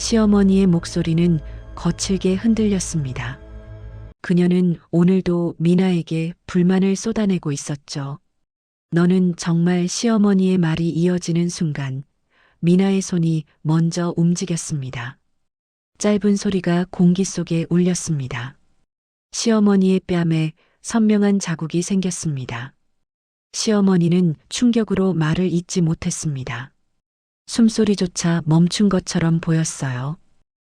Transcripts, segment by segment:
시어머니의 목소리는 거칠게 흔들렸습니다. 그녀는 오늘도 미나에게 불만을 쏟아내고 있었죠. 너는 정말 시어머니의 말이 이어지는 순간 미나의 손이 먼저 움직였습니다. 짧은 소리가 공기 속에 울렸습니다. 시어머니의 뺨에 선명한 자국이 생겼습니다. 시어머니는 충격으로 말을 잇지 못했습니다. 숨소리조차 멈춘 것처럼 보였어요.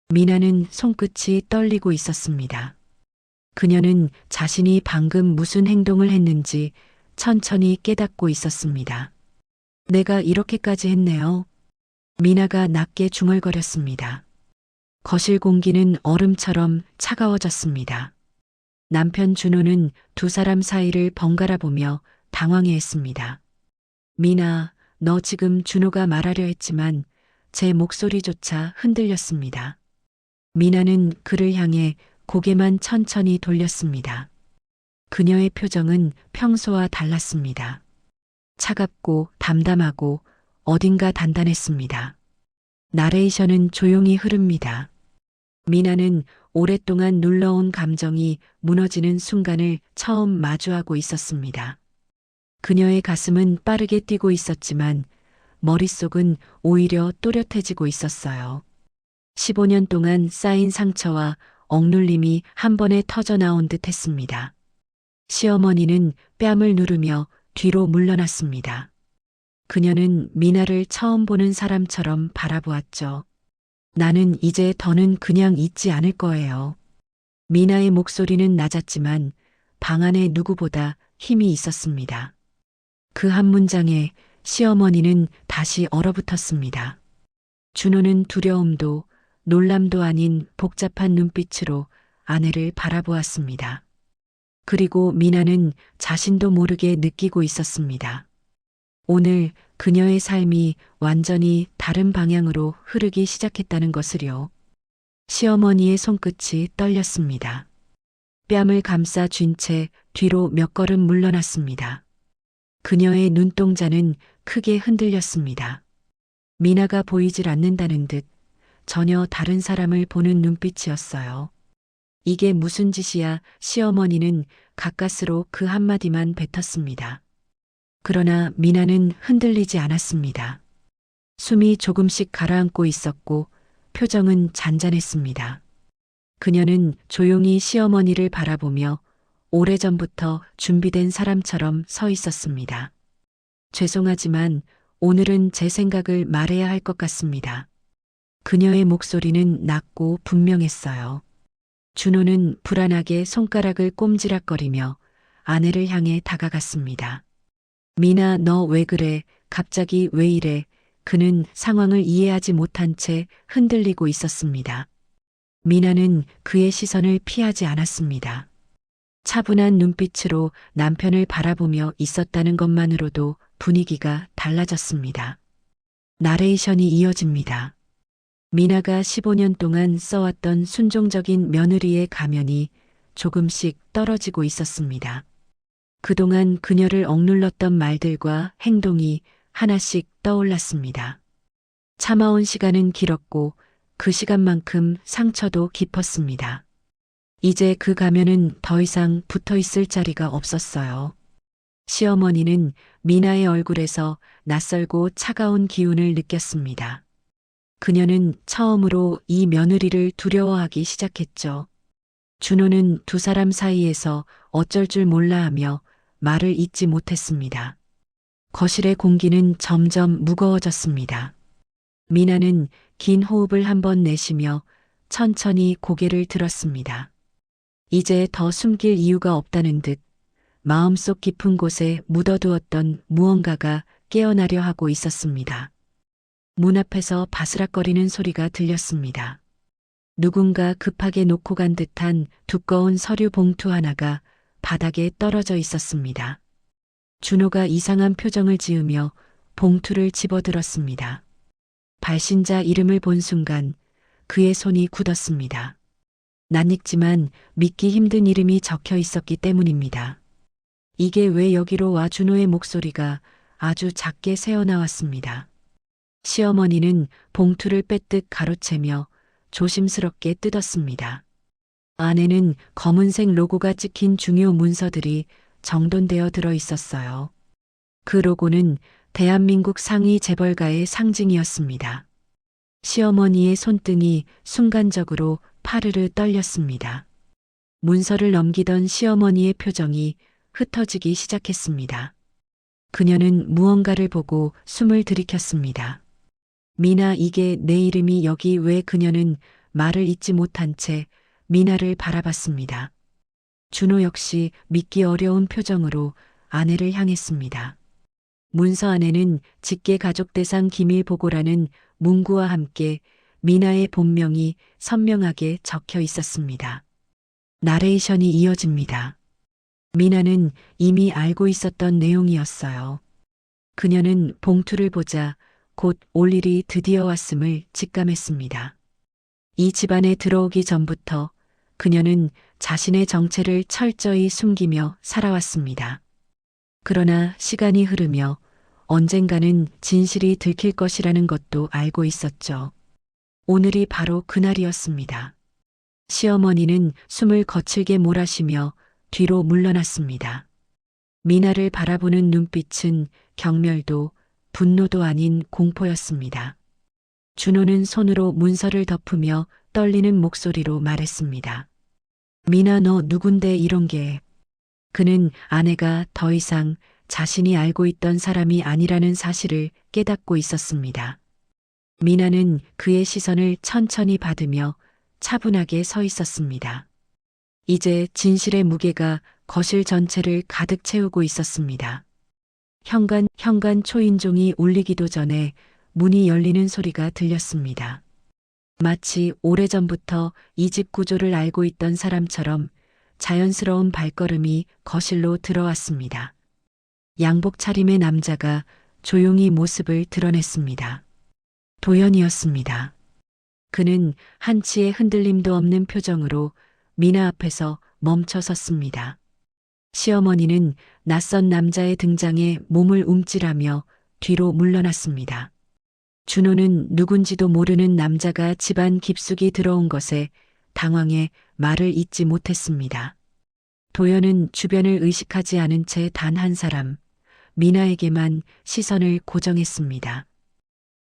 미나는 손끝이 떨리고 있었습니다. 그녀는 자신이 방금 무슨 행동을 했는지 천천히 깨닫고 있었습니다. 내가 이렇게까지 했네요. 미나가 낮게 중얼거렸습니다. 거실 공기는 얼음처럼 차가워졌습니다. 남편 준호는 두 사람 사이를 번갈아 보며 당황해했습니다. 미나, 너 지금 준호가 말하려 했지만 제 목소리조차 흔들렸습니다. 미나는 그를 향해 고개만 천천히 돌렸습니다. 그녀의 표정은 평소와 달랐습니다. 차갑고 담담하고 어딘가 단단했습니다. 나레이션은 조용히 흐릅니다. 미나는 오랫동안 눌러온 감정이 무너지는 순간을 처음 마주하고 있었습니다. 그녀의 가슴은 빠르게 뛰고 있었지만 머릿속은 오히려 또렷해지고 있었어요. 15년 동안 쌓인 상처와 억눌림이 한 번에 터져나온 듯 했습니다. 시어머니는 뺨을 누르며 뒤로 물러났습니다. 그녀는 미나를 처음 보는 사람처럼 바라보았죠. 나는 이제 더는 그냥 있지 않을 거예요. 미나의 목소리는 낮았지만 방 안에 누구보다 힘이 있었습니다. 그 한 문장에 시어머니는 다시 얼어붙었습니다. 준호는 두려움도 놀람도 아닌 복잡한 눈빛으로 아내를 바라보았습니다. 그리고 미나는 자신도 모르게 느끼고 있었습니다. 오늘 그녀의 삶이 완전히 다른 방향으로 흐르기 시작했다는 것을요. 시어머니의 손끝이 떨렸습니다. 뺨을 감싸 쥔 채 뒤로 몇 걸음 물러났습니다. 그녀의 눈동자는 크게 흔들렸습니다. 미나가 보이질 않는다는 듯 전혀 다른 사람을 보는 눈빛이었어요. 이게 무슨 짓이야? 시어머니는 가까스로 그 한마디만 뱉었습니다. 그러나 미나는 흔들리지 않았습니다. 숨이 조금씩 가라앉고 있었고 표정은 잔잔했습니다. 그녀는 조용히 시어머니를 바라보며 오래전부터 준비된 사람처럼 서 있었습니다. 죄송하지만 오늘은 제 생각을 말해야 할 것 같습니다. 그녀의 목소리는 낮고 분명했어요. 준호는 불안하게 손가락을 꼼지락거리며 아내를 향해 다가갔습니다. 미나, 너 왜 그래? 갑자기 왜 이래? 그는 상황을 이해하지 못한 채 흔들리고 있었습니다. 미나는 그의 시선을 피하지 않았습니다. 차분한 눈빛으로 남편을 바라보며 있었다는 것만으로도 분위기가 달라졌습니다. 나레이션이 이어집니다. 미나가 15년 동안 써왔던 순종적인 며느리의 가면이 조금씩 떨어지고 있었습니다. 그동안 그녀를 억눌렀던 말들과 행동이 하나씩 떠올랐습니다. 참아온 시간은 길었고 그 시간만큼 상처도 깊었습니다. 이제 그 가면은 더 이상 붙어 있을 자리가 없었어요. 시어머니는 미나의 얼굴에서 낯설고 차가운 기운을 느꼈습니다. 그녀는 처음으로 이 며느리를 두려워하기 시작했죠. 준호는 두 사람 사이에서 어쩔 줄 몰라 하며 말을 잇지 못했습니다. 거실의 공기는 점점 무거워졌습니다. 미나는 긴 호흡을 한번 내쉬며 천천히 고개를 들었습니다. 이제 더 숨길 이유가 없다는 듯 마음속 깊은 곳에 묻어두었던 무언가가 깨어나려 하고 있었습니다. 문 앞에서 바스락거리는 소리가 들렸습니다. 누군가 급하게 놓고 간 듯한 두꺼운 서류 봉투 하나가 바닥에 떨어져 있었습니다. 준호가 이상한 표정을 지으며 봉투를 집어들었습니다. 발신자 이름을 본 순간 그의 손이 굳었습니다. 낯익지만 믿기 힘든 이름이 적혀 있었기 때문입니다. 이게 왜 여기로 와? 준호의 목소리가 아주 작게 새어나왔습니다. 시어머니는 봉투를 빼뜩 가로채며 조심스럽게 뜯었습니다. 안에는 검은색 로고가 찍힌 중요 문서들이 정돈되어 들어 있었어요. 그 로고는 대한민국 상위 재벌가의 상징이었습니다. 시어머니의 손등이 순간적으로 파르르 떨렸습니다. 문서를 넘기던 시어머니의 표정이 흩어지기 시작했습니다. 그녀는 무언가를 보고 숨을 들이켰습니다. 미나, 이게 내 이름이 여기 왜? 그녀는 말을 잇지 못한 채 미나를 바라봤습니다. 준호 역시 믿기 어려운 표정으로 아내를 향했습니다. 문서 안에는 직계 가족 대상 기밀 보고라는 문구와 함께 미나의 본명이 선명하게 적혀 있었습니다. 나레이션이 이어집니다. 미나는 이미 알고 있었던 내용이었어요. 그녀는 봉투를 보자 곧 올 일이 드디어 왔음을 직감했습니다. 이 집안에 들어오기 전부터 그녀는 자신의 정체를 철저히 숨기며 살아왔습니다. 그러나 시간이 흐르며 언젠가는 진실이 들킬 것이라는 것도 알고 있었죠. 오늘이 바로 그날이었습니다. 시어머니는 숨을 거칠게 몰아쉬며 뒤로 물러났습니다. 미나를 바라보는 눈빛은 경멸도 분노도 아닌 공포였습니다. 준호는 손으로 문서를 덮으며 떨리는 목소리로 말했습니다. 미나, 너 누군데 이런 게. 그는 아내가 더 이상 자신이 알고 있던 사람이 아니라는 사실을 깨닫고 있었습니다. 미나는 그의 시선을 천천히 받으며 차분하게 서 있었습니다. 이제 진실의 무게가 거실 전체를 가득 채우고 있었습니다. 현관 초인종이 울리기도 전에 문이 열리는 소리가 들렸습니다. 마치 오래전부터 이 집 구조를 알고 있던 사람처럼 자연스러운 발걸음이 거실로 들어왔습니다. 양복 차림의 남자가 조용히 모습을 드러냈습니다. 도연이었습니다. 그는 한치의 흔들림도 없는 표정으로 미나 앞에서 멈춰 섰습니다. 시어머니는 낯선 남자의 등장에 몸을 움찔하며 뒤로 물러났습니다. 준호는 누군지도 모르는 남자가 집안 깊숙이 들어온 것에 당황해 말을 잇지 못했습니다. 도연은 주변을 의식하지 않은 채 단 한 사람, 미나에게만 시선을 고정했습니다.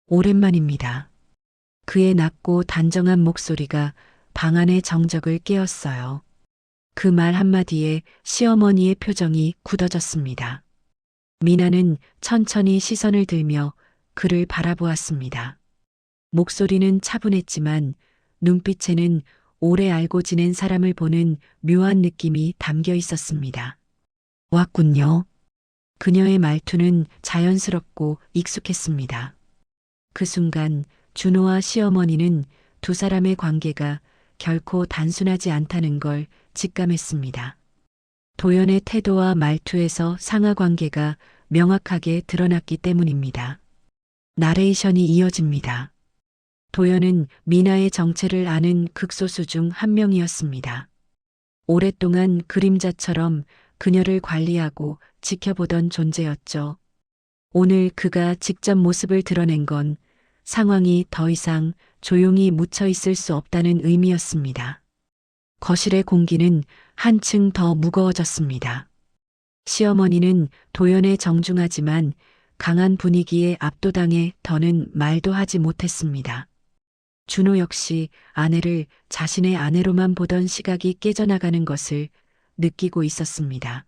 오랜만입니다. 그의 낮고 단정한 목소리가 방 안의 정적을 깨웠어요. 그 말 한마디에 시어머니의 표정이 굳어졌습니다. 미나는 천천히 시선을 들며 그를 바라보았습니다. 목소리는 차분했지만 눈빛에는 오래 알고 지낸 사람을 보는 묘한 느낌이 담겨 있었습니다. 왔군요. 그녀의 말투는 자연스럽고 익숙했습니다. 그 순간 준호와 시어머니는 두 사람의 관계가 결코 단순하지 않다는 걸 직감했습니다. 도연의 태도와 말투에서 상하 관계가 명확하게 드러났기 때문입니다. 나레이션이 이어집니다. 도연은 미나의 정체를 아는 극소수 중 한 명이었습니다. 오랫동안 그림자처럼 그녀를 관리하고 지켜보던 존재였죠. 오늘 그가 직접 모습을 드러낸 건 상황이 더 이상 조용히 묻혀 있을 수 없다는 의미였습니다. 거실의 공기는 한층 더 무거워졌습니다. 시어머니는 도연의 정중하지만 강한 분위기에 압도당해 더는 말도 하지 못했습니다. 준호 역시 아내를 자신의 아내로만 보던 시각이 깨져나가는 것을 느끼고 있었습니다.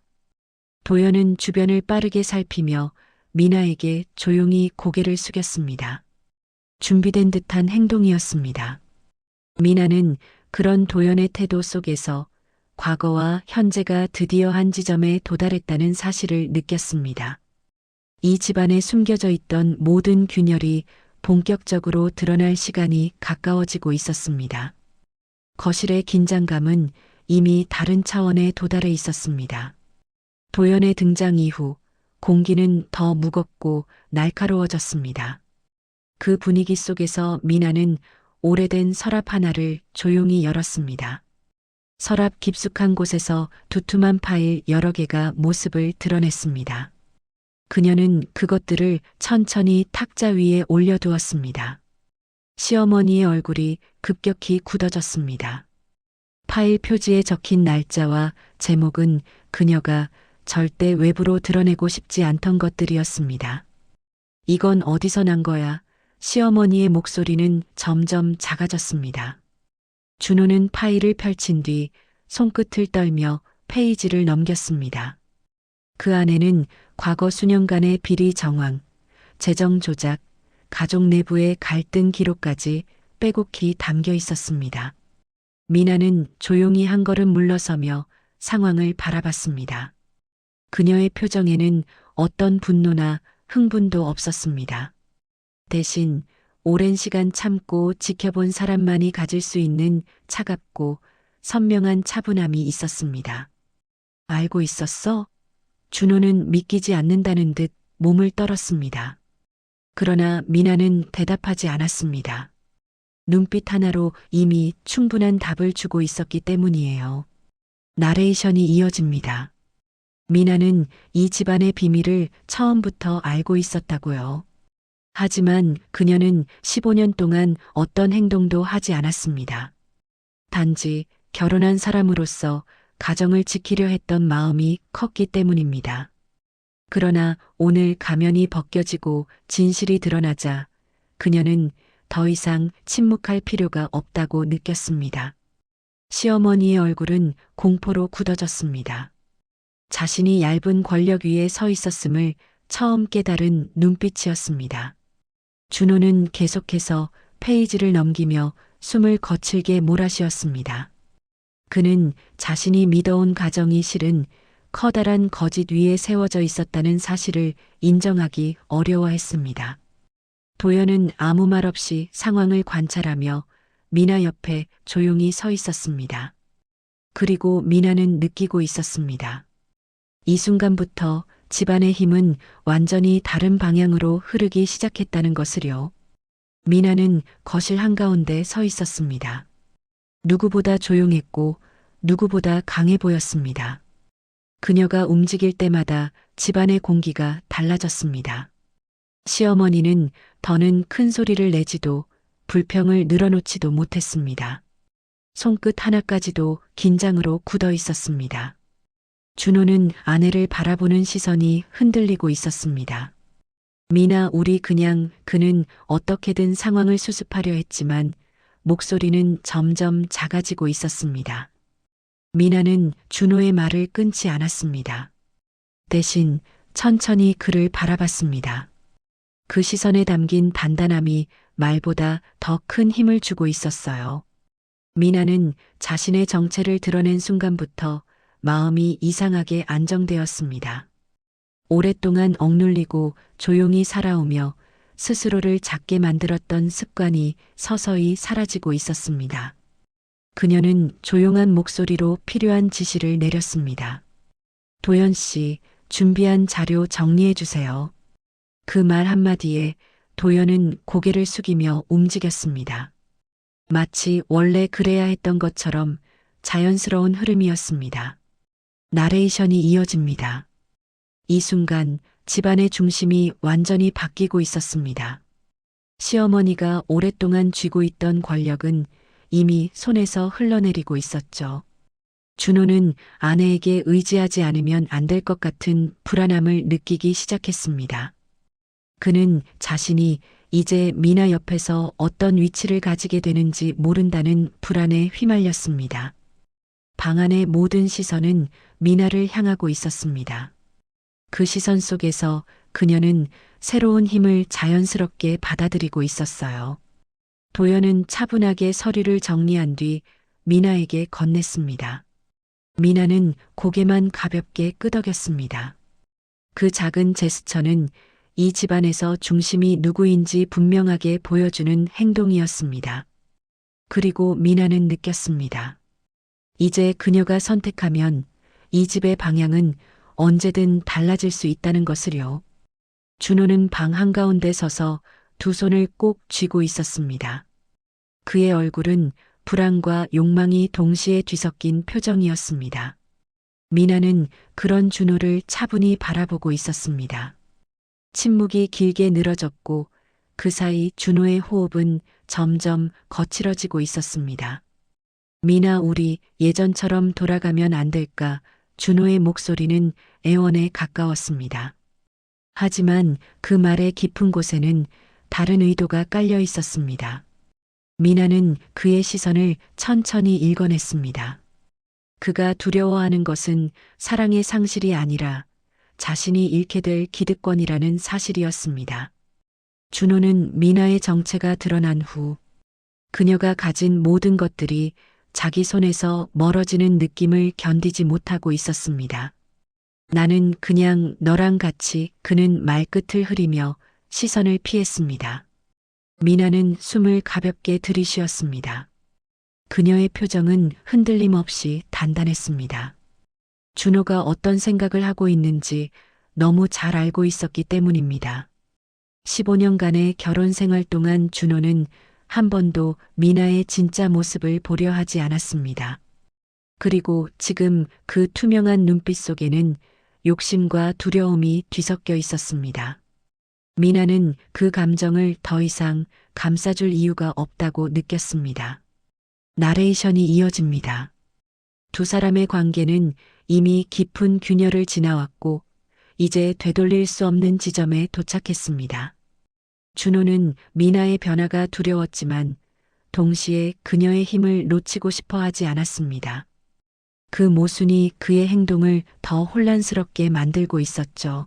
도연은 주변을 빠르게 살피며 미나에게 조용히 고개를 숙였습니다. 준비된 듯한 행동이었습니다. 미나는 그런 도연의 태도 속에서 과거와 현재가 드디어 한 지점에 도달했다는 사실을 느꼈습니다. 이 집안에 숨겨져 있던 모든 균열이 본격적으로 드러날 시간이 가까워지고 있었습니다. 거실의 긴장감은 이미 다른 차원에 도달해 있었습니다. 도연의 등장 이후 공기는 더 무겁고 날카로워졌습니다. 그 분위기 속에서 미나는 오래된 서랍 하나를 조용히 열었습니다. 서랍 깊숙한 곳에서 두툼한 파일 여러 개가 모습을 드러냈습니다. 그녀는 그것들을 천천히 탁자 위에 올려두었습니다. 시어머니의 얼굴이 급격히 굳어졌습니다. 파일 표지에 적힌 날짜와 제목은 그녀가 절대 외부로 드러내고 싶지 않던 것들이었습니다. 이건 어디서 난 거야? 시어머니의 목소리는 점점 작아졌습니다. 준호는 파일을 펼친 뒤 손끝을 떨며 페이지를 넘겼습니다. 그 안에는 과거 수년간의 비리 정황, 재정 조작, 가족 내부의 갈등 기록까지 빼곡히 담겨 있었습니다. 미나는 조용히 한 걸음 물러서며 상황을 바라봤습니다. 그녀의 표정에는 어떤 분노나 흥분도 없었습니다. 대신 오랜 시간 참고 지켜본 사람만이 가질 수 있는 차갑고 선명한 차분함이 있었습니다. 알고 있었어? 준호는 믿기지 않는다는 듯 몸을 떨었습니다. 그러나 미나는 대답하지 않았습니다. 눈빛 하나로 이미 충분한 답을 주고 있었기 때문이에요. 나레이션이 이어집니다. 미나는 이 집안의 비밀을 처음부터 알고 있었다고요. 하지만 그녀는 15년 동안 어떤 행동도 하지 않았습니다. 단지 결혼한 사람으로서 가정을 지키려 했던 마음이 컸기 때문입니다. 그러나 오늘 가면이 벗겨지고 진실이 드러나자 그녀는 더 이상 침묵할 필요가 없다고 느꼈습니다. 시어머니의 얼굴은 공포로 굳어졌습니다. 자신이 얇은 권력 위에 서 있었음을 처음 깨달은 눈빛이었습니다. 준호는 계속해서 페이지를 넘기며 숨을 거칠게 몰아쉬었습니다. 그는 자신이 믿어온 가정이 실은 커다란 거짓 위에 세워져 있었다는 사실을 인정하기 어려워했습니다. 도연은 아무 말 없이 상황을 관찰하며 미나 옆에 조용히 서 있었습니다. 그리고 미나는 느끼고 있었습니다. 이 순간부터 집안의 힘은 완전히 다른 방향으로 흐르기 시작했다는 것을요. 미나는 거실 한가운데 서 있었습니다. 누구보다 조용했고 누구보다 강해 보였습니다. 그녀가 움직일 때마다 집안의 공기가 달라졌습니다. 시어머니는 더는 큰 소리를 내지도 불평을 늘어놓지도 못했습니다. 손끝 하나까지도 긴장으로 굳어 있었습니다. 준호는 아내를 바라보는 시선이 흔들리고 있었습니다. 미나 그는 어떻게든 상황을 수습하려 했지만 목소리는 점점 작아지고 있었습니다. 미나는 준호의 말을 끊지 않았습니다. 대신 천천히 그를 바라봤습니다. 그 시선에 담긴 단단함이 말보다 더 큰 힘을 주고 있었어요. 미나는 자신의 정체를 드러낸 순간부터 마음이 이상하게 안정되었습니다. 오랫동안 억눌리고 조용히 살아오며 스스로를 작게 만들었던 습관이 서서히 사라지고 있었습니다. 그녀는 조용한 목소리로 필요한 지시를 내렸습니다. 도연 씨, 준비한 자료 정리해 주세요. 그 말 한마디에 도연은 고개를 숙이며 움직였습니다. 마치 원래 그래야 했던 것처럼 자연스러운 흐름이었습니다. 나레이션이 이어집니다. 이 순간 집안의 중심이 완전히 바뀌고 있었습니다. 시어머니가 오랫동안 쥐고 있던 권력은 이미 손에서 흘러내리고 있었죠. 준호는 아내에게 의지하지 않으면 안 될 것 같은 불안함을 느끼기 시작했습니다. 그는 자신이 이제 미나 옆에서 어떤 위치를 가지게 되는지 모른다는 불안에 휘말렸습니다. 방 안의 모든 시선은 미나를 향하고 있었습니다. 그 시선 속에서 그녀는 새로운 힘을 자연스럽게 받아들이고 있었어요. 도연은 차분하게 서류를 정리한 뒤 미나에게 건넸습니다. 미나는 고개만 가볍게 끄덕였습니다. 그 작은 제스처는 이 집안에서 중심이 누구인지 분명하게 보여주는 행동이었습니다. 그리고 미나는 느꼈습니다. 이제 그녀가 선택하면 이 집의 방향은 언제든 달라질 수 있다는 것을요. 준호는 방 한가운데 서서 두 손을 꼭 쥐고 있었습니다. 그의 얼굴은 불안과 욕망이 동시에 뒤섞인 표정이었습니다. 미나는 그런 준호를 차분히 바라보고 있었습니다. 침묵이 길게 늘어졌고 그 사이 준호의 호흡은 점점 거칠어지고 있었습니다. 미나, 우리 예전처럼 돌아가면 안 될까? 준호의 목소리는 애원에 가까웠습니다. 하지만 그 말의 깊은 곳에는 다른 의도가 깔려 있었습니다. 미나는 그의 시선을 천천히 읽어냈습니다. 그가 두려워하는 것은 사랑의 상실이 아니라 자신이 잃게 될 기득권이라는 사실이었습니다. 준호는 미나의 정체가 드러난 후 그녀가 가진 모든 것들이 자기 손에서 멀어지는 느낌을 견디지 못하고 있었습니다. 나는 그냥 너랑 같이. 그는 말끝을 흐리며 시선을 피했습니다. 미나는 숨을 가볍게 들이쉬었습니다. 그녀의 표정은 흔들림 없이 단단했습니다. 준호가 어떤 생각을 하고 있는지 너무 잘 알고 있었기 때문입니다. 15년간의 결혼 생활 동안 준호는 한 번도 미나의 진짜 모습을 보려 하지 않았습니다. 그리고 지금 그 투명한 눈빛 속에는 욕심과 두려움이 뒤섞여 있었습니다. 미나는 그 감정을 더 이상 감싸줄 이유가 없다고 느꼈습니다. 나레이션이 이어집니다. 두 사람의 관계는 이미 깊은 균열을 지나왔고 이제 되돌릴 수 없는 지점에 도착했습니다. 준호는 미나의 변화가 두려웠지만 동시에 그녀의 힘을 놓치고 싶어 하지 않았습니다. 그 모순이 그의 행동을 더 혼란스럽게 만들고 있었죠.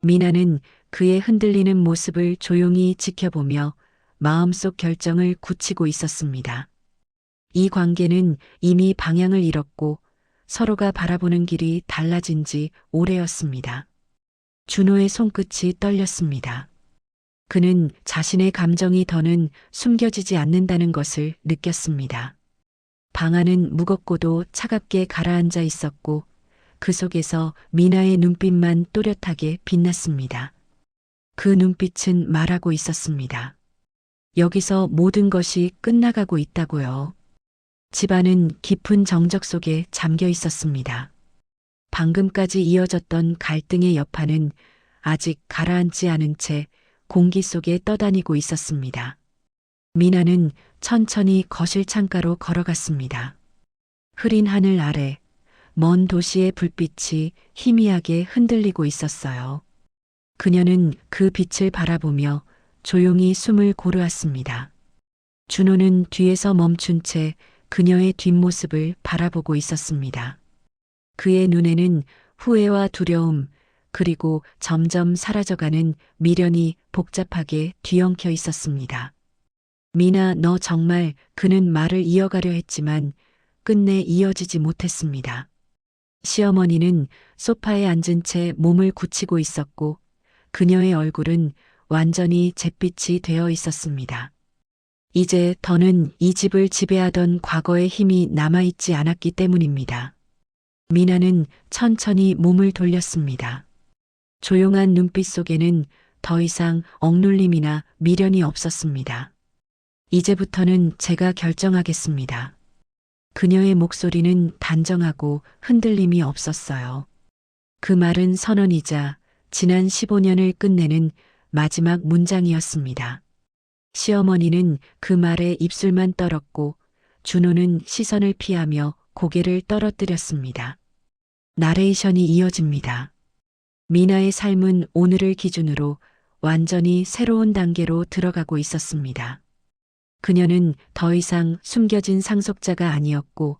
미나는 그의 흔들리는 모습을 조용히 지켜보며 마음속 결정을 굳히고 있었습니다. 이 관계는 이미 방향을 잃었고 서로가 바라보는 길이 달라진 지 오래였습니다. 준호의 손끝이 떨렸습니다. 그는 자신의 감정이 더는 숨겨지지 않는다는 것을 느꼈습니다. 방 안은 무겁고도 차갑게 가라앉아 있었고 그 속에서 미나의 눈빛만 또렷하게 빛났습니다. 그 눈빛은 말하고 있었습니다. 여기서 모든 것이 끝나가고 있다고요. 집안은 깊은 정적 속에 잠겨 있었습니다. 방금까지 이어졌던 갈등의 여파는 아직 가라앉지 않은 채 공기 속에 떠다니고 있었습니다. 미나는 천천히 거실 창가로 걸어갔습니다. 흐린 하늘 아래 먼 도시의 불빛이 희미하게 흔들리고 있었어요. 그녀는 그 빛을 바라보며 조용히 숨을 고르았습니다. 준호는 뒤에서 멈춘 채 그녀의 뒷모습을 바라보고 있었습니다. 그의 눈에는 후회와 두려움, 그리고 점점 사라져가는 미련이 복잡하게 뒤엉켜 있었습니다. 미나, 너 정말. 그는 말을 이어가려 했지만 끝내 이어지지 못했습니다. 시어머니는 소파에 앉은 채 몸을 굳히고 있었고 그녀의 얼굴은 완전히 잿빛이 되어 있었습니다. 이제 더는 이 집을 지배하던 과거의 힘이 남아있지 않았기 때문입니다. 미나는 천천히 몸을 돌렸습니다. 조용한 눈빛 속에는 더 이상 억눌림이나 미련이 없었습니다. 이제부터는 제가 결정하겠습니다. 그녀의 목소리는 단정하고 흔들림이 없었어요. 그 말은 선언이자 지난 15년을 끝내는 마지막 문장이었습니다. 시어머니는 그 말에 입술만 떨었고 준호는 시선을 피하며 고개를 떨어뜨렸습니다. 나레이션이 이어집니다. 미나의 삶은 오늘을 기준으로 완전히 새로운 단계로 들어가고 있었습니다. 그녀는 더 이상 숨겨진 상속자가 아니었고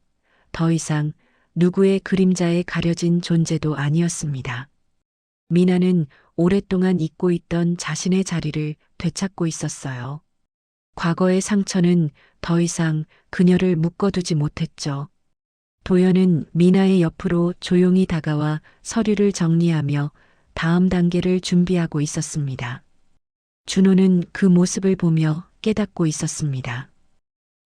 더 이상 누구의 그림자에 가려진 존재도 아니었습니다. 미나는 오랫동안 잊고 있던 자신의 자리를 되찾고 있었어요. 과거의 상처는 더 이상 그녀를 묶어두지 못했죠. 도연은 미나의 옆으로 조용히 다가와 서류를 정리하며 다음 단계를 준비하고 있었습니다. 준호는 그 모습을 보며 깨닫고 있었습니다.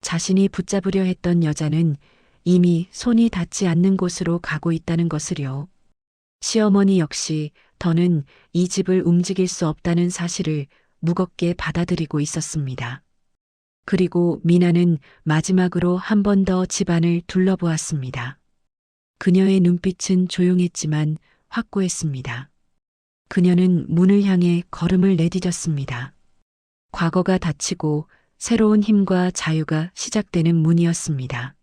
자신이 붙잡으려 했던 여자는 이미 손이 닿지 않는 곳으로 가고 있다는 것을요. 시어머니 역시 더는 이 집을 움직일 수 없다는 사실을 무겁게 받아들이고 있었습니다. 그리고 미나는 마지막으로 한 번 더 집안을 둘러보았습니다. 그녀의 눈빛은 조용했지만 확고했습니다. 그녀는 문을 향해 걸음을 내디뎠습니다. 과거가 닫히고 새로운 힘과 자유가 시작되는 문이었습니다.